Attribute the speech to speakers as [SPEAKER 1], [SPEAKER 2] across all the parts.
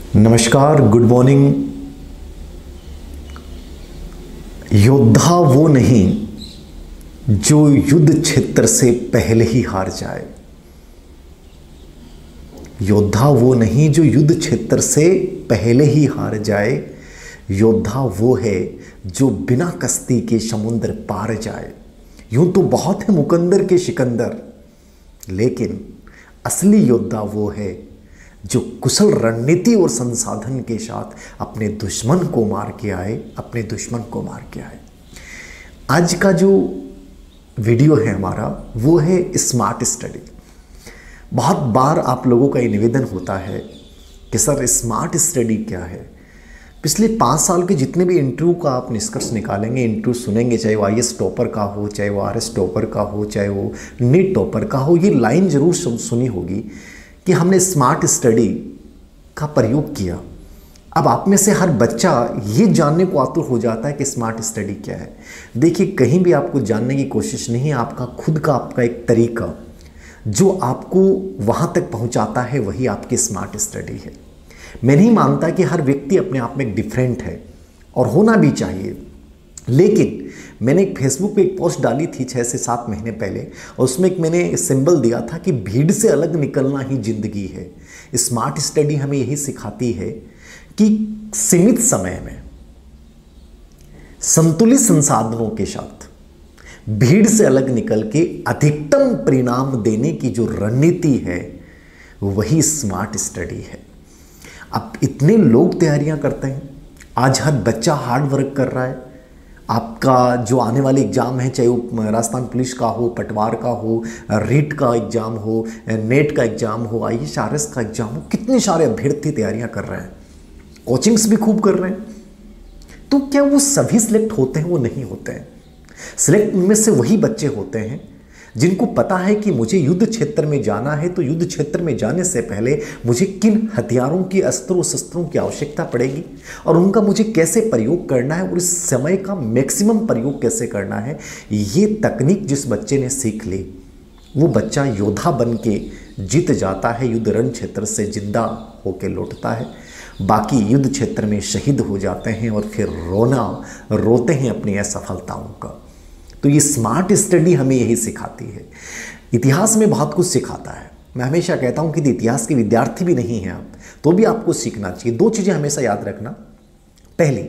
[SPEAKER 1] नमस्कार, good morning. योद्धा वो नहीं जो युद्ध क्षेत्र से पहले ही हार जाए। योद्धा वो नहीं जो युद्ध क्षेत्र से पहले ही हार जाए। योद्धा वो है जो बिना कश्ती के समुद्र पार जाए। यूं तो बहुत है मुकंदर के सिकंदर, लेकिन असली योद्धा वो है जो कुशल रणनीति और संसाधन के साथ अपने दुश्मन को मार के आए। आज का जो वीडियो है हमारा वो है स्मार्ट स्टडी। बहुत बार आप लोगों का ये निवेदन होता है कि सर स्मार्ट स्टडी क्या है। पिछले 5 साल के जितने भी इंटरव्यू का आप निष्कर्ष निकालेंगे, इंटरव्यू सुनेंगे, चाहे वो IAS टॉपर का हो, चाहे वो RS टॉपर का हो, चाहे वो नीट टॉपर का हो, ये लाइन जरूर सुनी होगी कि हमने स्मार्ट स्टडी का प्रयोग किया। अब आप में से हर बच्चा ये जानने को आतुर हो जाता है कि स्मार्ट स्टडी क्या है। देखिए, कहीं भी आपको जानने की कोशिश नहीं है, आपका खुद का आपका एक तरीका जो आपको वहाँ तक पहुँचाता है, वही आपकी स्मार्ट स्टडी है। मैं नहीं मानता कि हर व्यक्ति अपने आप में एक डिफरेंट है और होना भी चाहिए, लेकिन मैंने एक फेसबुक पे एक पोस्ट डाली थी 6 से 7 महीने पहले, और उसमें एक मैंने सिंबल दिया था कि भीड़ से अलग निकलना ही जिंदगी है। स्मार्ट स्टडी हमें यही सिखाती है कि सीमित समय में संतुलित संसाधनों के साथ भीड़ से अलग निकल के अधिकतम परिणाम देने की जो रणनीति है वही स्मार्ट स्टडी है। अब इतने लोग तैयारियां करते हैं, आज हर बच्चा हार्ड वर्क कर रहा है। आपका जो आने वाले एग्ज़ाम है, चाहे वो राजस्थान पुलिस का हो, पटवार का हो, रीट का एग्ज़ाम हो, नेट का एग्ज़ाम हो, IAS RS का एग्ज़ाम हो, कितने सारे अभ्यर्थी तैयारियां कर रहे हैं, कोचिंग्स भी खूब कर रहे हैं। तो क्या वो सभी सिलेक्ट होते हैं? वो नहीं होते हैं। सिलेक्ट में से वही बच्चे होते हैं जिनको पता है कि मुझे युद्ध क्षेत्र में जाना है, तो युद्ध क्षेत्र में जाने से पहले मुझे किन हथियारों की, अस्त्रों शस्त्रों की आवश्यकता पड़ेगी और उनका मुझे कैसे प्रयोग करना है और इस समय का मैक्सिमम प्रयोग कैसे करना है। ये तकनीक जिस बच्चे ने सीख ली, वो बच्चा योद्धा बन के जीत जाता है, युद्ध रण क्षेत्र से जिंदा होकर लौटता है। बाकी युद्ध क्षेत्र में शहीद हो जाते हैं और फिर रोते हैं अपनी असफलताओं का। तो ये स्मार्ट स्टडी हमें यही सिखाती है। इतिहास में बहुत कुछ सिखाता है। मैं हमेशा कहता हूँ कि इतिहास के विद्यार्थी भी नहीं हैं आप, तो भी आपको सीखना चाहिए। 2 चीज़ें हमेशा याद रखना। पहली,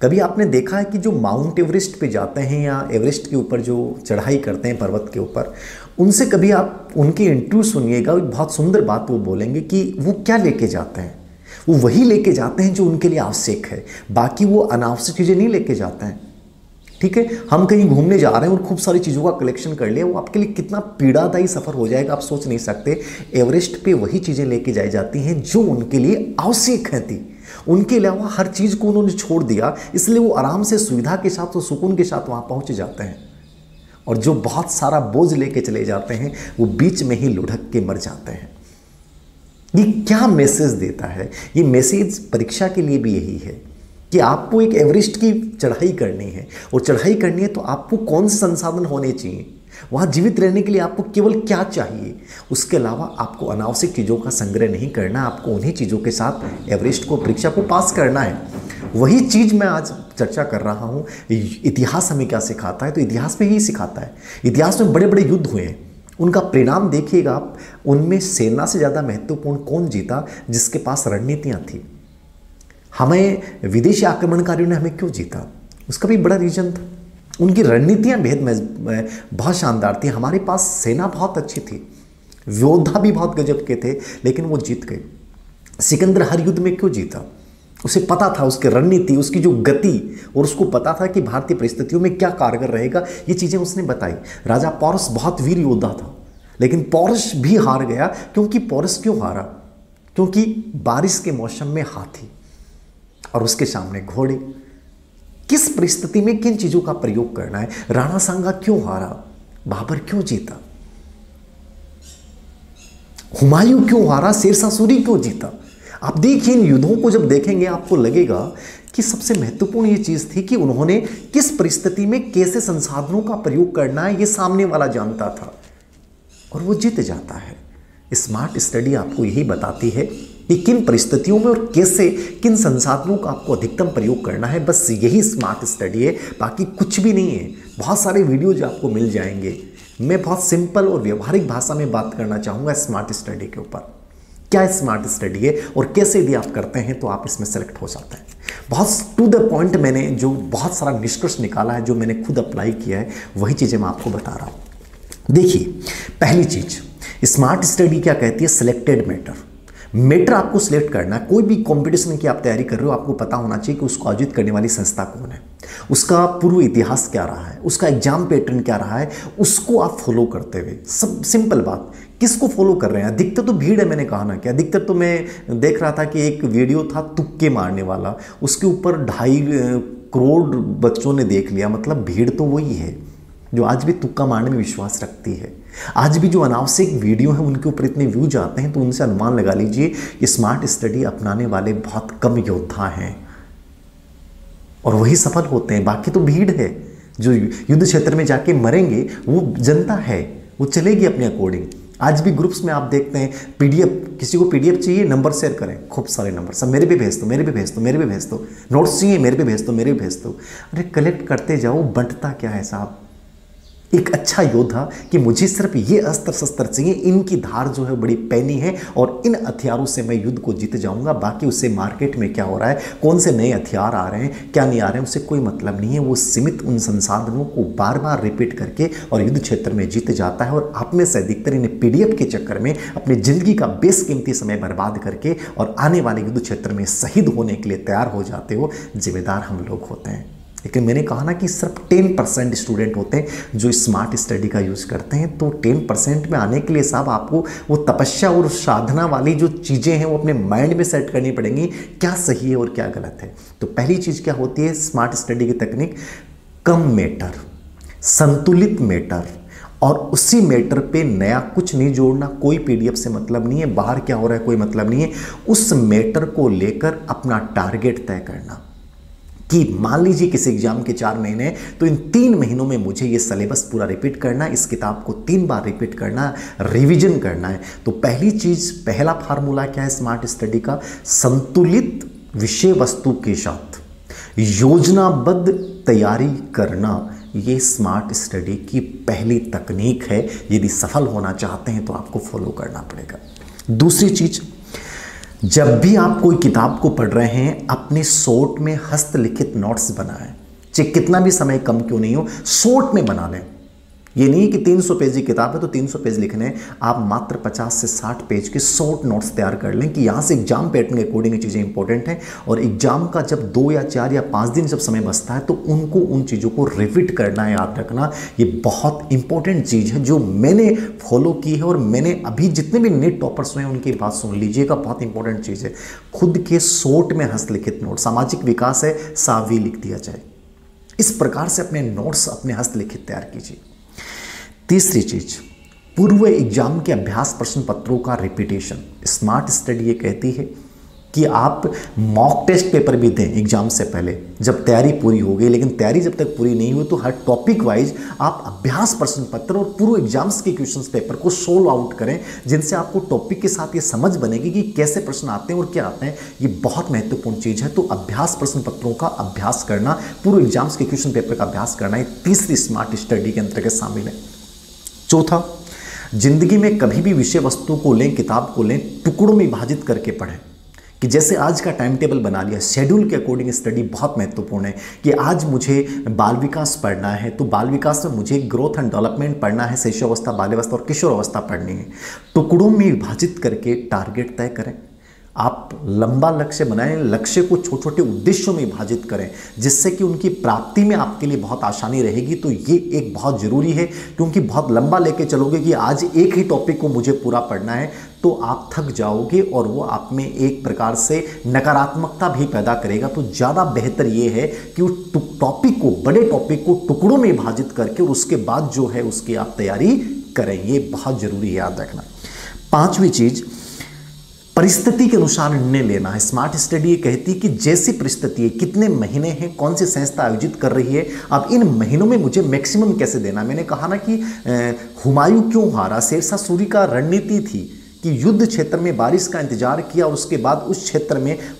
[SPEAKER 1] कभी आपने देखा है कि जो माउंट एवरेस्ट पे जाते हैं या एवरेस्ट के ऊपर जो चढ़ाई करते हैं पर्वत के ऊपर, उनसे कभी आप उनके इंटरव्यू सुनिएगा, बहुत सुंदर बात वो बोलेंगे कि वो क्या लेके जाते हैं। वो वही लेके जाते हैं जो उनके लिए आवश्यक है, बाकी वो अनावश्यक चीज़ें नहीं लेके जाते हैं। ठीक है, हम कहीं घूमने जा रहे हैं और खूब सारी चीज़ों का कलेक्शन कर लिया, वो आपके लिए कितना पीड़ादायी सफ़र हो जाएगा आप सोच नहीं सकते। एवरेस्ट पे वही चीज़ें लेके जाई जाती हैं जो उनके लिए आवश्यक है थी। उनके अलावा हर चीज़ को उन्होंने छोड़ दिया, इसलिए वो आराम से, सुविधा के साथ और सुकून के साथ वहाँ पहुँच जाते हैं। और जो बहुत सारा बोझ लेके चले जाते हैं वो बीच में ही लुढ़क के मर जाते हैं। ये क्या मैसेज देता है? ये मैसेज परीक्षा के लिए भी यही है कि आपको एक एवरेस्ट की चढ़ाई करनी है, और चढ़ाई करनी है तो आपको कौन से संसाधन होने चाहिए, वहाँ जीवित रहने के लिए आपको केवल क्या चाहिए। उसके अलावा आपको अनावश्यक चीज़ों का संग्रह नहीं करना, आपको उन्हीं चीज़ों के साथ एवरेस्ट को, परीक्षा को पास करना है। वही चीज़ मैं आज चर्चा कर रहा हूँ। इतिहास हमें क्या सिखाता है? तो इतिहास में ही सिखाता है। इतिहास में बड़े बड़े युद्ध हुए हैं, उनका परिणाम देखिएगा आप। उनमें सेना से ज़्यादा महत्वपूर्ण कौन जीता? जिसके पास रणनीतियाँ थी। हमें विदेशी आक्रमणकारियों ने हमें क्यों जीता? उसका भी बड़ा रीजन था। उनकी रणनीतियाँ बहुत शानदार थी। हमारे पास सेना बहुत अच्छी थी, योद्धा भी बहुत गजब के थे, लेकिन वो जीत गए। सिकंदर हर युद्ध में क्यों जीता? उसे पता था, उसकी रणनीति, उसकी जो गति, और उसको पता था कि भारतीय परिस्थितियों में क्या कारगर रहेगा। ये चीज़ें उसने बताई। राजा पौरस बहुत वीर योद्धा था, लेकिन पौरस भी हार गया। क्योंकि पौरस क्यों हारा? क्योंकि बारिश के मौसम में हाथी और उसके सामने घोड़े। किस परिस्थिति में किन चीज़ों का प्रयोग करना है। राणा सांगा क्यों हारा? बाबर क्यों जीता? हुमायूं क्यों हारा? शेरशाह सूरी क्यों जीता? आप देखिए, इन युद्धों को जब देखेंगे आपको लगेगा कि सबसे महत्वपूर्ण ये चीज़ थी कि उन्होंने किस परिस्थिति में कैसे संसाधनों का प्रयोग करना है, ये सामने वाला जानता था और वो जीत जाता है। स्मार्ट स्टडी आपको यही बताती है कि किन परिस्थितियों में और कैसे किन संसाधनों का आपको अधिकतम प्रयोग करना है। बस यही स्मार्ट स्टडी है, बाकी कुछ भी नहीं है। बहुत सारे वीडियोज आपको मिल जाएंगे। मैं बहुत सिंपल और व्यवहारिक भाषा में बात करना चाहूँगा स्मार्ट स्टडी के ऊपर। क्या स्मार्ट स्टडी है और कैसे यदि आप करते हैं तो आप इसमें सेलेक्ट हो जाते हैं। बहुत टू द पॉइंट मैंने जो बहुत सारा निष्कर्ष निकाला है, जो मैंने खुद अप्लाई किया है, वही चीज़ें मैं आपको बता रहा हूँ। देखिए, पहली चीज़ स्मार्ट स्टडी क्या कहती है? सिलेक्टेड मैटर आपको सिलेक्ट करना है। कोई भी कंपटीशन की आप तैयारी कर रहे हो, आपको पता होना चाहिए कि उसको आयोजित करने वाली संस्था कौन है, उसका पूर्व इतिहास क्या रहा है, उसका एग्जाम पैटर्न क्या रहा है, उसको आप फॉलो करते हुए। सब सिंपल बात, किसको फॉलो कर रहे हैं? अधिकतर तो भीड़ है, मैंने कहा ना कि अधिकतर तो मैं देख रहा था कि एक वीडियो था तुक्के मारने वाला, उसके ऊपर 2.5 करोड़ बच्चों ने देख लिया। मतलब भीड़ तो वही है जो आज भी तुक्का मारने में विश्वास रखती है। आज भी जो अनावश्यक वीडियो है उनके ऊपर इतने व्यूज आते हैं, तो उनसे अनुमान लगा लीजिए ये स्मार्ट स्टडी अपनाने वाले बहुत कम योद्धा हैं और वही सफल होते हैं। बाकी तो भीड़ है। जो युद्ध क्षेत्र में जाके मरेंगे वो जनता है, वो चलेगी अपने अकॉर्डिंग। आज भी ग्रुप्स में आप देखते हैं पीडीएफ, किसी को पीडीएफ चाहिए, नंबर शेयर करें, खूब सारे नंबर, सब मेरे भी भेज दो, मेरे भी भेज दो, मेरे भी भेज दो, नोट्स चाहिए, मेरे भी भेज दो, मेरे भी भेज दो। अरे कलेक्ट करते जाओ, बंटता क्या है साहब? एक अच्छा योद्धा कि मुझे सिर्फ ये अस्त्र शस्त्र चाहिए, इनकी धार जो है बड़ी पैनी है और इन हथियारों से मैं युद्ध को जीत जाऊंगा। बाकी उससे मार्केट में क्या हो रहा है, कौन से नए हथियार आ रहे हैं, क्या नहीं आ रहे हैं, उससे कोई मतलब नहीं है। वो सीमित उन संसाधनों को बार बार रिपीट करके और युद्ध क्षेत्र में जीत जाता है। और आप में से अधिकतर इन्हें पीडीएफ के चक्कर में अपनी जिंदगी का बेशकीमती समय बर्बाद करके और आने वाले युद्ध क्षेत्र में शहीद होने के लिए तैयार हो जाते हो। जिम्मेदार हम लोग होते हैं। लेकिन मैंने कहा ना कि सिर्फ 10% स्टूडेंट होते हैं जो स्मार्ट स्टडी का यूज़ करते हैं। तो 10% में आने के लिए साहब आपको वो तपस्या और साधना वाली जो चीज़ें हैं वो अपने माइंड में सेट करनी पड़ेंगी, क्या सही है और क्या गलत है। तो पहली चीज़ क्या होती है स्मार्ट स्टडी की तकनीक? कम मैटर, संतुलित मैटर और उसी मैटर पे नया कुछ नहीं जोड़ना। कोई पीडीएफ से मतलब नहीं है, बाहर क्या हो रहा है कोई मतलब नहीं है। उस मैटर को लेकर अपना टारगेट तय करना कि मान लीजिए किसी एग्जाम के 4 महीने, तो इन 3 महीनों में मुझे ये सिलेबस पूरा रिपीट करना है, इस किताब को 3 बार रिपीट करना, रिवीजन करना है। तो पहली चीज, पहला फार्मूला क्या है स्मार्ट स्टडी का? संतुलित विषय वस्तु के साथ योजनाबद्ध तैयारी करना। ये स्मार्ट स्टडी की पहली तकनीक है। यदि सफल होना चाहते हैं तो आपको फॉलो करना पड़ेगा। दूसरी चीज, जब भी आप कोई किताब को पढ़ रहे हैं अपने शॉर्ट में हस्तलिखित नोट्स बनाएं। चाहे कितना भी समय कम क्यों नहीं हो, शॉर्ट में बना लें। ये नहीं कि 300 पेज की किताब है तो 300 पेज लिखने हैं, आप मात्र 50 से 60 पेज के शॉर्ट नोट्स तैयार कर लें कि यहाँ से एग्जाम पैटर्न के अकॉर्डिंग चीज़ें इंपॉर्टेंट हैं। और एग्जाम का जब 2 या 4 या 5 दिन जब समय बचता है तो उनको उन चीज़ों को रिपीट करना है, याद रखना। ये बहुत इंपॉर्टेंट चीज़ है जो मैंने फॉलो की है और मैंने अभी जितने भी नेट टॉपर्स हुए हैं उनकी बात सुन लीजिएगा, बहुत इंपॉर्टेंट चीज़ है। खुद के शॉर्ट में हस्तलिखित नोट, सामाजिक विकास है सावी लिख दिया जाए, इस प्रकार से अपने नोट्स अपने हस्तलिखित तैयार कीजिए। तीसरी चीज, पूर्व एग्जाम के अभ्यास प्रश्न पत्रों का रिपीटेशन। स्मार्ट स्टडी ये कहती है कि आप मॉक टेस्ट पेपर भी दें एग्जाम से पहले, जब तैयारी पूरी हो गई। लेकिन तैयारी जब तक पूरी नहीं हुई तो हर टॉपिक वाइज आप अभ्यास प्रश्न पत्र और पूर्व एग्जाम्स के क्वेश्चंस पेपर को सोल्व आउट करें, जिनसे आपको टॉपिक के साथ ये समझ बनेगी कि कैसे प्रश्न आते हैं और क्या आते हैं। ये बहुत महत्वपूर्ण चीज़ है। तो अभ्यास प्रश्न पत्रों का अभ्यास करना, पूर्व एग्जाम्स के क्वेश्चन पेपर का अभ्यास करना, ये तीसरी स्मार्ट स्टडी के अंतर्गत शामिल है। चौथा, जिंदगी में कभी भी विषय वस्तु को लें, किताब को लें, टुकड़ों में विभाजित करके पढ़ें। कि जैसे आज का टाइम टेबल बना लिया, शेड्यूल के अकॉर्डिंग स्टडी बहुत महत्वपूर्ण है। कि आज मुझे बाल विकास पढ़ना है तो बाल विकास में मुझे ग्रोथ एंड डेवलपमेंट पढ़ना है, शिशुअवस्था, बाल्यावस्था और किशोरावस्था पढ़नी है। टुकड़ों में विभाजित करके टारगेट तय करें। आप लंबा लक्ष्य बनाएं, लक्ष्य को छोटे छोटे उद्देश्यों में विभाजित करें, जिससे कि उनकी प्राप्ति में आपके लिए बहुत आसानी रहेगी। तो ये एक बहुत ज़रूरी है, क्योंकि बहुत लंबा लेके चलोगे कि आज एक ही टॉपिक को मुझे पूरा पढ़ना है तो आप थक जाओगे और वो आप में एक प्रकार से नकारात्मकता भी पैदा करेगा। तो ज़्यादा बेहतर ये है कि उस टॉपिक को, बड़े टॉपिक को टुकड़ों में विभाजित करके और उसके बाद जो है उसकी आप तैयारी करें। ये बहुत ज़रूरी है, याद रखना। पांचवी चीज़, परिस्थिति के अनुसार निर्णय लेना है। स्मार्ट स्टडी ये कहती है कि जैसी परिस्थिति है, कितने महीने हैं, कौन सी संस्था आयोजित कर रही है, अब इन महीनों में मुझे मैक्सिमम कैसे देना। मैंने कहा ना कि हुमायूं क्यों हारा, शेरशाह सूरी का रणनीति थी कि युद्ध क्षेत्र में बारिश का इंतजार किया और उसके बाद उस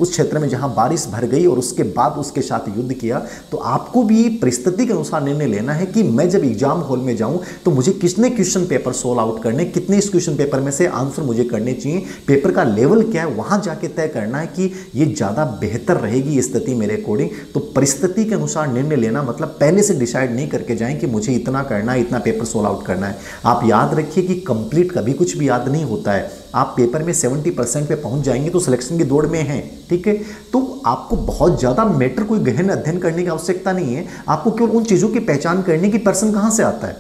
[SPEAKER 1] क्षेत्र में जहां बारिश भर गई और उसके बाद उसके साथ युद्ध किया, तो आपको भी परिस्थिति के अनुसार निर्णय लेना है कि मैं जब एग्जाम हॉल में जाऊं तो मुझे कितने क्वेश्चन पेपर सोल्व आउट करने, कितने इस क्वेश्चन पेपर में से आंसर मुझे करने चाहिए, पेपर का लेवल क्या है, वहां जाके तय करना है कि ये ज़्यादा बेहतर रहेगी स्थिति मेरे अकॉर्डिंग। तो परिस्थिति के अनुसार निर्णय लेना मतलब पहले से डिसाइड नहीं करके जाएं कि मुझे इतना करना है, इतना पेपर सोल्व आउट करना है। आप याद रखिए कि कंप्लीट कभी कुछ भी याद नहीं होता है। आप पेपर में 70% पे पहुंच जाएंगे तो सिलेक्शन की दौड़ में हैं, ठीक है। तो आपको बहुत ज़्यादा मैटर कोई गहन अध्ययन करने की आवश्यकता नहीं है, आपको केवल उन चीज़ों की पहचान करने की पर्सन कहाँ से आता है,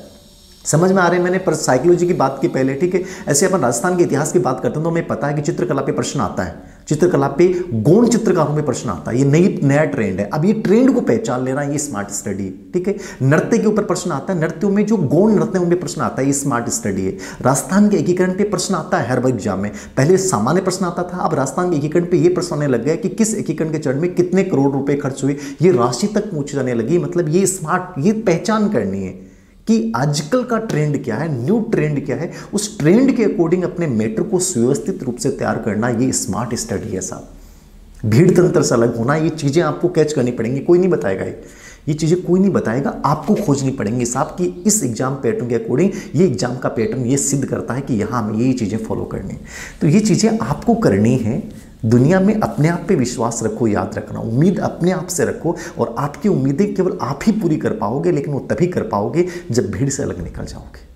[SPEAKER 1] समझ में आ रहे हैं। मैंने पर साइकोलॉजी की बात की पहले, ठीक है। ऐसे अपन राजस्थान के इतिहास की बात करते हैं तो हमें पता है कि चित्रकला पे प्रश्न आता है, चित्रकला पे गौण चित्रकारों में प्रश्न आता है, ये नया ट्रेंड है। अब ये ट्रेंड को पहचान लेना ये स्मार्ट स्टडी, ठीक है। नृत्य के ऊपर प्रश्न आता है, नृत्यों में जो गौण नृत्य उनमें प्रश्न आता है, ये स्मार्ट स्टडी है। राजस्थान के एकीकरण पे प्रश्न आता है हर एग्जाम में। पहले सामान्य प्रश्न आता था, अब राजस्थान के एकीकरण पे ये प्रश्न आने लग गया कि किस एकीकरण के चरण में कितने करोड़ रुपए खर्च हुए, ये राशि तक पूछी जाने लगी। मतलब ये स्मार्ट, ये पहचान करनी है कि आजकल का ट्रेंड क्या है, न्यू ट्रेंड क्या है, उस ट्रेंड के अकॉर्डिंग अपने मैटर को सुव्यवस्थित रूप से तैयार करना, ये स्मार्ट स्टडी है साहब। भीड़ तंत्र से अलग होना, ये चीज़ें आपको कैच करनी पड़ेंगी, कोई नहीं बताएगा ये चीज़ें कोई नहीं बताएगा, आपको खोजनी पड़ेंगी साहब कि इस एग्जाम पैटर्न के अकॉर्डिंग ये एग्जाम का पैटर्न ये सिद्ध करता है कि यहाँ हमें ये चीज़ें फॉलो करनी। तो ये चीज़ें आपको करनी है। दुनिया में अपने आप पे विश्वास रखो, याद रखना, उम्मीद अपने आप से रखो और आपकी उम्मीदें केवल आप ही पूरी कर पाओगे, लेकिन वो तभी कर पाओगे जब भीड़ से अलग निकल जाओगे।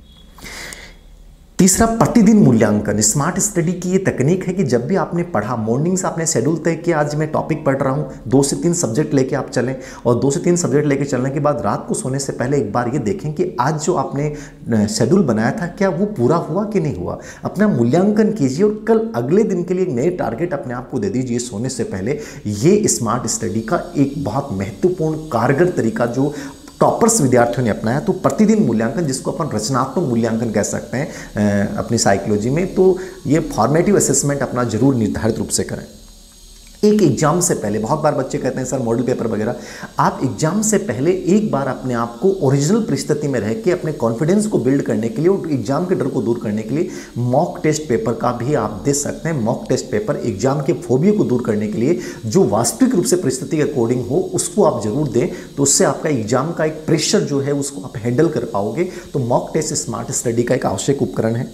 [SPEAKER 1] तीसरा, प्रतिदिन मूल्यांकन। स्मार्ट स्टडी की ये तकनीक है कि जब भी आपने पढ़ा, मॉर्निंग से आपने शेड्यूल तय किया, आज मैं टॉपिक पढ़ रहा हूँ, 2 से 3 सब्जेक्ट लेके आप चलें और 2 से 3 सब्जेक्ट लेके चलने के बाद रात को सोने से पहले एक बार ये देखें कि आज जो आपने शेड्यूल बनाया था क्या वो पूरा हुआ कि नहीं हुआ। अपना मूल्यांकन कीजिए और कल अगले दिन के लिए एक नए टारगेट अपने आप को दे दीजिए सोने से पहले। ये स्मार्ट स्टडी का एक बहुत महत्वपूर्ण कारगर तरीका जो टॉपर्स विद्यार्थियों ने अपनाया। तो प्रतिदिन मूल्यांकन, जिसको अपन रचनात्मक मूल्यांकन कह सकते हैं अपनी साइकोलॉजी में, तो ये फॉर्मेटिव असेसमेंट अपना जरूर निर्धारित रूप से करें। एक एग्जाम से पहले बहुत बार बच्चे कहते हैं सर मॉडल पेपर वगैरह, आप एग्जाम से पहले एक बार अपने आप को ओरिजिनल परिस्थिति में रह के अपने कॉन्फिडेंस को बिल्ड करने के लिए और एग्जाम के डर को दूर करने के लिए मॉक टेस्ट पेपर का भी आप दे सकते हैं। मॉक टेस्ट पेपर एग्जाम के फोबिया को दूर करने के लिए जो वास्तविक रूप से परिस्थिति के अकॉर्डिंग हो उसको आप जरूर दें, तो उससे आपका एग्जाम का एक प्रेशर जो है उसको आप हैंडल कर पाओगे। तो मॉक टेस्ट स्मार्ट स्टडी का एक आवश्यक उपकरण है।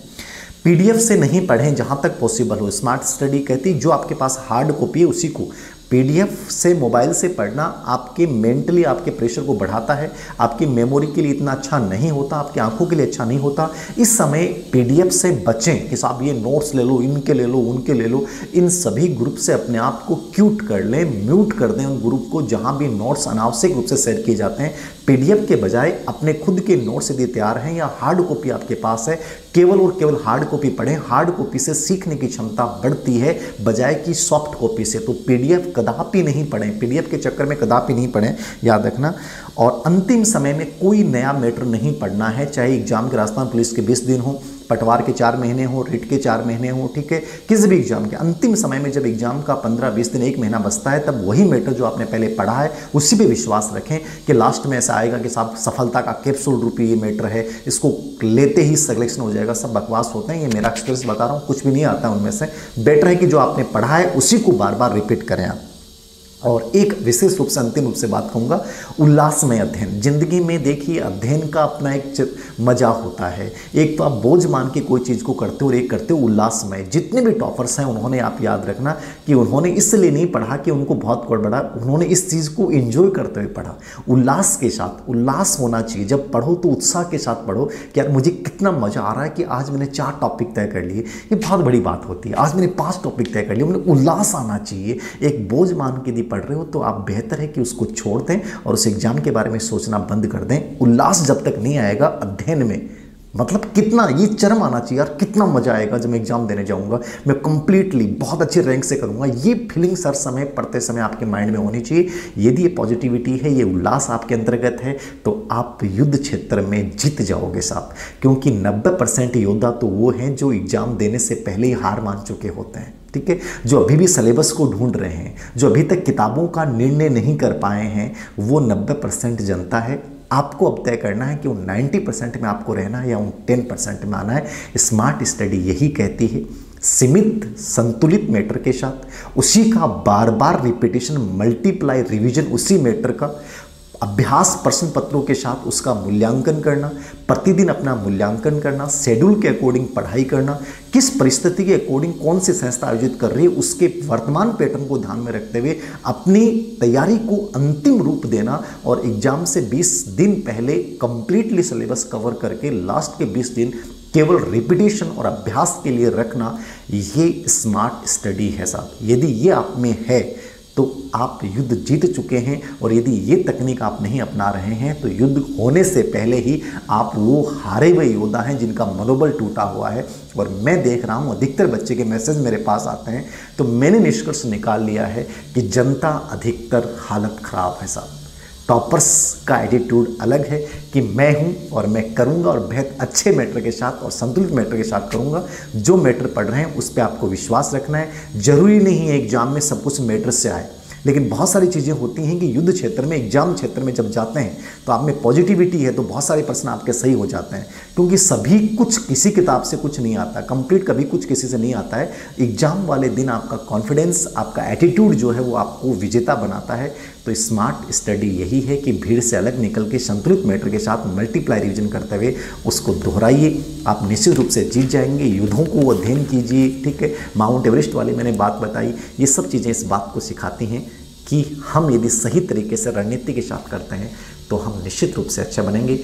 [SPEAKER 1] पीडीएफ से नहीं पढ़ें जहाँ तक पॉसिबल हो। स्मार्ट स्टडी कहती जो आपके पास हार्ड कॉपी है उसी को, पीडीएफ से मोबाइल से पढ़ना आपके मेंटली आपके प्रेशर को बढ़ाता है, आपकी मेमोरी के लिए इतना अच्छा नहीं होता, आपकी आंखों के लिए अच्छा नहीं होता। इस समय पीडीएफ से बचें कि साहब ये नोट्स ले लो, इनके ले लो, उनके ले लो। इन सभी ग्रुप से अपने आप को क्यूट कर लें, म्यूट कर दें उन ग्रुप को जहाँ भी नोट्स अनावश्यक रूप से शेयर किए जाते हैं। पीडीएफ के बजाय अपने खुद के नोट्स यदि तैयार हैं या हार्ड कॉपी आपके पास है, केवल और केवल हार्ड कॉपी पढ़ें। हार्ड कॉपी से सीखने की क्षमता बढ़ती है बजाय कि सॉफ्ट कॉपी से। तो पीडीएफ कदापि नहीं पढ़ें, पीडीएफ के चक्कर में कदापि नहीं पढ़ें, याद रखना। और अंतिम समय में कोई नया मैटर नहीं पढ़ना है, चाहे एग्जाम के राजस्थान पुलिस के 20 दिन हो, पटवार के 4 महीने हो, रिट के 4 महीने हो, ठीक है। किसी भी एग्जाम के अंतिम समय में जब एग्जाम का 15-20 दिन 1 महीना बचता है, तब वही मैटर जो आपने पहले पढ़ा है उसी पे विश्वास रखें कि लास्ट में ऐसा आएगा कि साहब सफलता का कैप्सूल रूपी ये मैटर है, इसको लेते ही सिलेक्शन हो जाएगा। सब बकवास होते हैं, ये मेरा एक्सपीरियंस बता रहा हूँ, कुछ भी नहीं आता उनमें से। बेटर है कि जो आपने पढ़ा है उसी को बार बार रिपीट करें आप। और एक विशेष रूप से अंतिम रूप से बात कहूँगा, उल्लासमय अध्ययन। जिंदगी में देखिए अध्ययन का अपना एक मजा होता है। एक तो आप बोझ मान के कोई चीज़ को करते हो और एक करते हो उल्लासमय। जितने भी टॉपर्स हैं उन्होंने, आप याद रखना कि उन्होंने इसलिए नहीं पढ़ा कि उनको बहुत गड़बड़ा, उन्होंने इस चीज़ को एंजॉय करते हुए पढ़ा, उल्लास के साथ। उल्लास होना चाहिए, जब पढ़ो तो उत्साह के साथ पढ़ो कि यार मुझे कितना मज़ा आ रहा है कि आज मैंने 4 टॉपिक तय कर लिए। ये बहुत बड़ी बात होती है, आज मैंने 5 टॉपिक तय कर लिए, मुझे उल्लास आना चाहिए। एक बोझ मान के यदि पढ़ रहे हो तो आप बेहतर है कि उसको छोड़ दें और उस एग्जाम के बारे में सोचना बंद कर दें। उल्लास जब तक नहीं आएगा अध्ययन में, मतलब कितना ये चरम आना चाहिए यार, कितना मजा आएगा जब मैं एग्जाम देने जाऊंगा, मैं कंप्लीटली बहुत अच्छे रैंक से करूंगा। ये फीलिंग हर समय पढ़ते समय आपके माइंड में होनी चाहिए। यदि ये पॉजिटिविटी है, ये उल्लास आपके अंतर्गत है, तो आप युद्ध क्षेत्र में जीत जाओगे साहब। क्योंकि 90% योद्धा तो वो हैं जो एग्जाम देने से पहले ही हार मान चुके होते हैं, ठीक है। जो अभी भी सिलेबस को ढूंढ रहे हैं, जो अभी तक किताबों का निर्णय नहीं कर पाए हैं, वो 90% जनता है। आपको अब तय करना है कि उन 90% में आपको रहना है या उन 10% में आना है। स्मार्ट स्टडी यही कहती है, सीमित संतुलित मैटर के साथ, उसी का बार बार रिपीटेशन, मल्टीप्लाई, रिवीजन, उसी मैटर का अभ्यास प्रश्न पत्रों के साथ उसका मूल्यांकन करना, प्रतिदिन अपना मूल्यांकन करना, शेड्यूल के अकॉर्डिंग पढ़ाई करना, किस परिस्थिति के अकॉर्डिंग कौन सी संस्था आयोजित कर रही है उसके वर्तमान पैटर्न को ध्यान में रखते हुए अपनी तैयारी को अंतिम रूप देना और एग्जाम से 20 दिन पहले कंप्लीटली सिलेबस कवर करके लास्ट के 20 दिन केवल रिपीटेशन और अभ्यास के लिए रखना, ये स्मार्ट स्टडी है साहब। यदि ये आप में है तो आप युद्ध जीत चुके हैं, और यदि ये तकनीक आप नहीं अपना रहे हैं तो युद्ध होने से पहले ही आप वो हारे हुए योद्धा हैं जिनका मनोबल टूटा हुआ है। और मैं देख रहा हूँ अधिकतर बच्चे के मैसेज मेरे पास आते हैं, तो मैंने निष्कर्ष निकाल लिया है कि जनता अधिकतर हालत ख़राब है साहब। टॉपर्स का एटीट्यूड अलग है कि मैं हूं और मैं करूंगा और बेहद अच्छे मैटर के साथ और संतुलित मैटर के साथ करूंगा। जो मैटर पढ़ रहे हैं उस पर आपको विश्वास रखना है। जरूरी नहीं है एग्जाम में सब कुछ मैटर से आए, लेकिन बहुत सारी चीज़ें होती हैं कि युद्ध क्षेत्र में, एग्जाम क्षेत्र में जब जाते हैं तो आप में पॉजिटिविटी है तो बहुत सारे प्रश्न आपके सही हो जाते हैं, क्योंकि सभी कुछ किसी किताब से कुछ नहीं आता, कंप्लीट कभी कुछ किसी से नहीं आता है। एग्जाम वाले दिन आपका कॉन्फिडेंस, आपका एटीट्यूड जो है वो आपको विजेता बनाता है। तो स्मार्ट स्टडी यही है कि भीड़ से अलग निकल के संतुलित मैटर के साथ मल्टीप्लाई रिवीजन करते हुए उसको दोहराइए, आप निश्चित रूप से जीत जाएंगे। युद्धों को अध्ययन कीजिए, ठीक है। माउंट एवरेस्ट वाली मैंने बात बताई, ये सब चीज़ें इस बात को सिखाती हैं कि हम यदि सही तरीके से रणनीति के साथ करते हैं तो हम निश्चित रूप से अच्छा बनेंगे।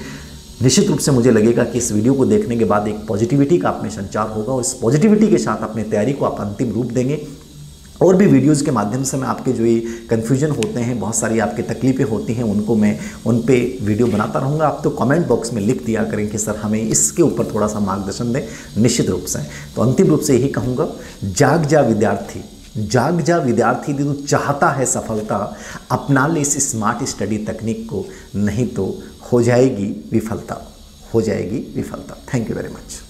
[SPEAKER 1] निश्चित रूप से मुझे लगेगा कि इस वीडियो को देखने के बाद एक पॉजिटिविटी का आप में संचार होगा, और इस पॉजिटिविटी के साथ अपनी तैयारी को आप अंतिम रूप देंगे। और भी वीडियोज़ के माध्यम से मैं आपके जो ये कन्फ्यूजन होते हैं, बहुत सारी आपकी तकलीफ़ें होती हैं, उनको मैं उन पे वीडियो बनाता रहूँगा। आप तो कमेंट बॉक्स में लिख दिया करें कि सर हमें इसके ऊपर थोड़ा सा मार्गदर्शन दें, निश्चित रूप से। तो अंतिम रूप से यही कहूँगा, जाग जा विद्यार्थी, जाग जा विद्यार्थी, यदि तू चाहता है सफलता, अपना ले इस स्मार्ट स्टडी तकनीक को, नहीं तो हो जाएगी विफलता, हो जाएगी विफलता। Thank you very much.